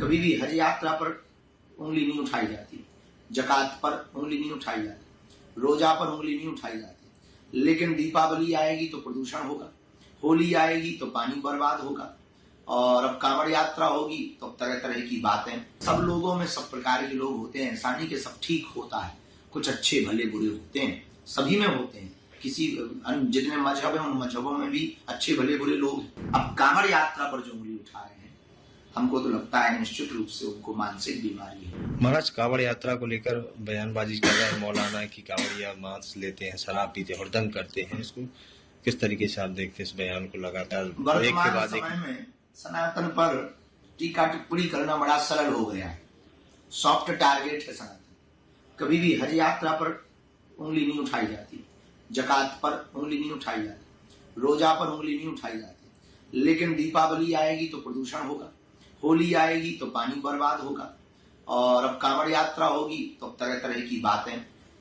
कभी भी हज यात्रा पर उंगली नहीं उठाई जाती, जकात पर उंगली नहीं उठाई जाती, रोजा पर उंगली नहीं उठाई जाती। लेकिन दीपावली आएगी तो प्रदूषण होगा, होली आएगी तो पानी बर्बाद होगा, और अब कांवड़ यात्रा होगी तो तरह तरह की बातें। सब लोगों में सब प्रकार के लोग होते हैं, ऐसा नहीं कि सब ठीक होता है, कुछ अच्छे भले बुरे होते हैं, सभी में होते हैं। किसी जितने मजहब है उन मजहबों में भी अच्छे भले बुरे लोग हैं। अब कांवड़ यात्रा पर जो उंगली उठा रहे हैं, हमको तो लगता है निश्चित रूप से उनको मानसिक बीमारी है। महाराज, कांवड़ यात्रा को लेकर बयानबाजी कर रहे हैं मौलाना की कांवड़िया मांस लेते हैं, शराब पीते हैं, हुड़दंग करते हैं। इसको किस तरीके से आप देखते हैं इस बयान को? लगातार वर्तमान समय में सनातन पर टीका टिप्पणी करना बड़ा सरल हो गया है, सॉफ्ट टारगेट है सनातन। कभी भी हज यात्रा पर उंगली नहीं उठाई जाती, जकात पर उंगली नहीं उठाई जाती, रोजा पर उंगली नहीं उठाई जाती। लेकिन दीपावली आएगी तो प्रदूषण होगा, होली आएगी तो पानी बर्बाद होगा, और अब कांवड़ यात्रा होगी तो तरह तरह की बातें।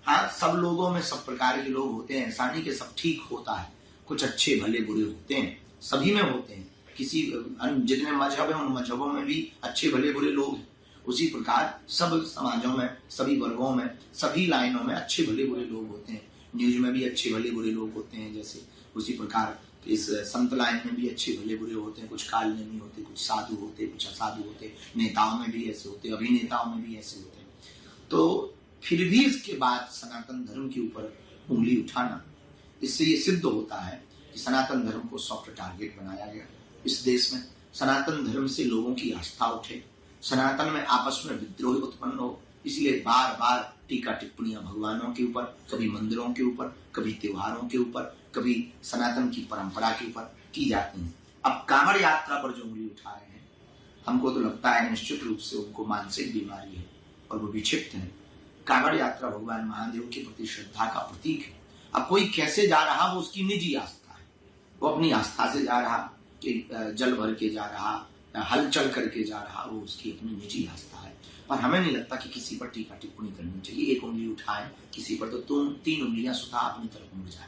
हाँ, सब लोगों में सब प्रकार के लोग होते हैं, ऐसा नहीं कि सब ठीक होता है, कुछ अच्छे भले बुरे होते हैं, सभी में होते हैं। किसी जितने मजहब है उन मजहबों में भी अच्छे भले बुरे लोग हैं। उसी प्रकार सब समाजों में, सभी वर्गों में, सभी लाइनों में अच्छे भले बुरे लोग होते हैं। न्यूज में भी अच्छे भले बुरे लोग होते हैं, जैसे उसी प्रकार इस संत लाइन में भी अच्छे भले बुरे होते हैं। कुछ काल नेमी होते, कुछ साधु होते, कुछ असाधु होते, नेताओं में भी ऐसे होते, अभिनेताओं में भी ऐसे होते हैं। तो फिर भी इसके बाद सनातन धर्म के ऊपर उंगली उठाना, इससे ये सिद्ध होता है कि सनातन धर्म को सॉफ्ट टारगेट बनाया गया। इस देश में सनातन धर्म से लोगों की आस्था उठे, सनातन में आपस में विद्रोह उत्पन्न हो, इसलिए बार बार टीका टिप्पणियां भगवानों के ऊपर, कभी मंदिरों के ऊपर, कभी त्योहारों के ऊपर, कभी सनातन की परंपरा के ऊपर की जाती हैं। अब कांवड़ यात्रा पर जो उंगली उठा रहे हैं, हमको तो लगता है निश्चित रूप से उनको मानसिक बीमारी है और वो विक्षिप्त है। कांवड़ यात्रा भगवान महादेव के प्रति श्रद्धा का प्रतीक है। अब कोई कैसे जा रहा, वो उसकी निजी आस्था है, वो अपनी आस्था से जा रहा, कि जल भर के जा रहा, हलचल करके जा रहा, वो उसकी अपनी निजी आस्था है। पर हमें नहीं लगता कि किसी पर टीका टिप्पणी करनी चाहिए। एक उंगली उठाए किसी पर तो तीन उंगलियां सुधा अपनी तरफ मुड़ जाए।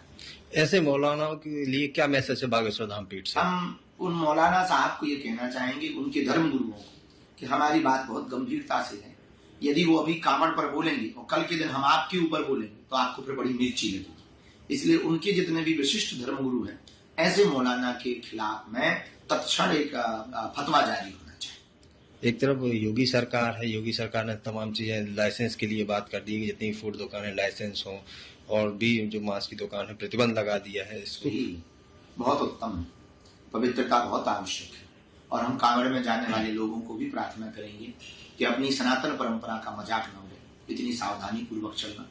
ऐसे मौलानाओं के लिए क्या मैसेज है बागेश्वर धाम पीठ से? हम उन मौलाना साहब को ये कहना चाहेंगे, उनके धर्म गुरुओं को, कि हमारी बात बहुत गंभीरता से है। यदि वो अभी कांवड़ पर बोलेंगे और कल के दिन हम आपके ऊपर बोलेंगे तो आपको फिर बड़ी मिर्ची लगेगी। इसलिए उनके जितने भी विशिष्ट धर्म गुरु हैं, ऐसे मौलाना के खिलाफ में तत्क्षण एक फतवा जारी होना चाहिए। एक तरफ योगी सरकार है, योगी सरकार ने तमाम चीजें लाइसेंस के लिए बात कर दी है, जितनी फूड दुकानें लाइसेंस हो, और भी जो मांस की दुकान है प्रतिबंध लगा दिया है। इसको बहुत उत्तम है, पवित्रता बहुत आवश्यक है। और हम कांवड़ में जाने वाले लोगों को भी प्रार्थना करेंगे कि अपनी सनातन परंपरा का मजाक न उड़े, इतनी सावधानी पूर्वक चलना,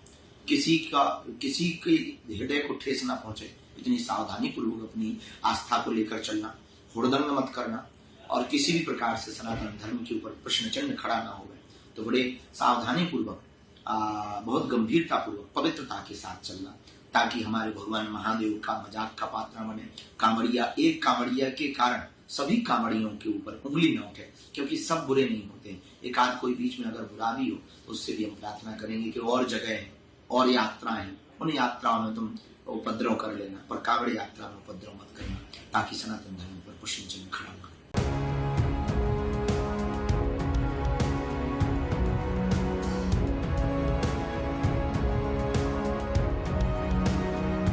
किसी के हृदय को ठेस न पहुंचे, इतनी सावधानी पूर्वक अपनी आस्था को लेकर चलना, हुड़दंग मत करना, और किसी भी प्रकार से सनातन धर्म के ऊपर प्रश्न चिन्ह खड़ा ना हो। तो बड़े सावधानी पूर्वक, बहुत गंभीरता पूर्वक, पवित्रता के साथ चलना, ताकि हमारे भगवान महादेव का मजाक का पात्र न बने। कांवड़िया, एक कांवड़िया के कारण सभी कांवड़ियों के ऊपर उंगली न उठे, क्योंकि सब बुरे नहीं होते। एक आध कोई बीच में अगर बुरा भी हो तो उससे भी हम प्रार्थना करेंगे कि और जगह है और यात्राएं, उन यात्राओं में तुम उपद्रव कर लेना, पर कांवड़ यात्रा में उपद्रव मत करना, ताकि सनातन धर्म पर प्रश्न चिन्ह खड़ा न हो।